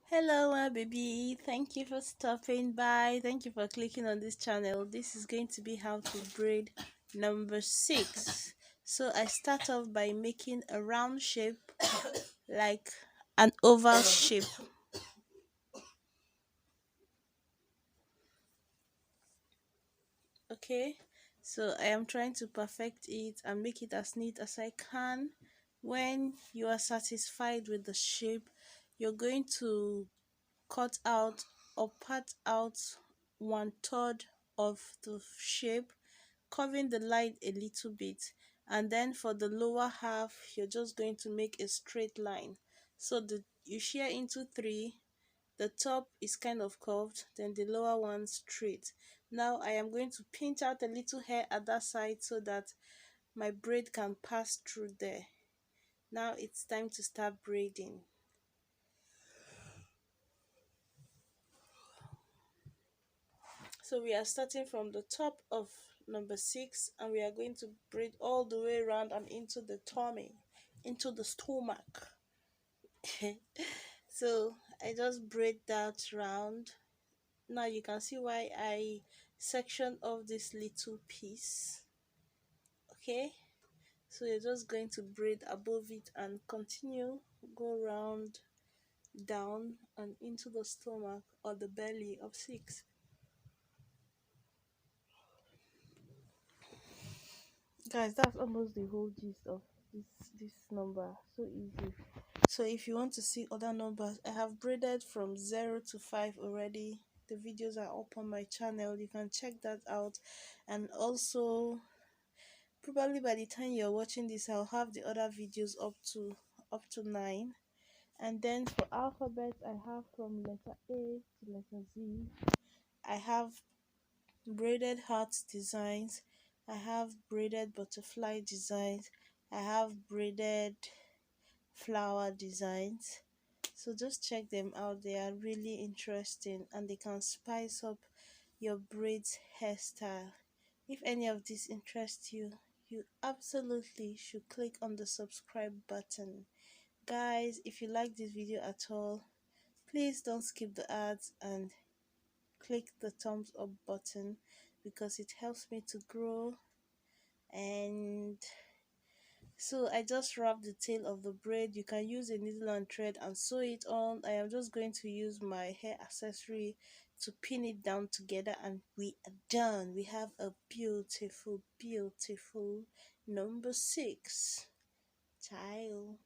Hello, my baby. Thank you for stopping by. Thank you for clicking on this channel. This is going to be how to braid number 6. So I start off by making a round shape like an oval shape. Okay, so I am trying to perfect it and make it as neat as I can. When you are satisfied with the shape, you're going to cut out or part out 1/3 of the shape, curving the line a little bit, and then for the lower half you're just going to make a straight line. So you shear into three. The top is kind of curved, then the lower one straight. Now I am going to pinch out a little hair at that side so that my braid can pass through there. Now it's time to start braiding. So we are starting from the top of number 6 and we are going to braid all the way around and into the tummy, into the stomach. So I just braid that round. Now you can see why I section off this little piece. Okay, so you're just going to braid above it and continue, go round, down and into the stomach or the belly of 6. Guys, that's almost the whole gist of this number. So easy. So if you want to see other numbers, I have braided from 0 to 5 already. The videos are up on my channel, you can check that out. And also, probably by the time you're watching this, I'll have the other videos up to 9. And then for alphabets, I have from letter A to letter Z. I have braided heart designs, I have braided butterfly designs, I have braided flower designs. So just check them out, they are really interesting and they can spice up your braids hairstyle. If any of this interests you, you absolutely should click on the subscribe button. Guys, if you like this video at all, please don't skip the ads and click the thumbs up button because it helps me to grow. And so I just wrap the tail of the braid. You can use a needle and thread and sew it on. I am just going to use my hair accessory to pin it down together and we are done. We have a beautiful number 6 child.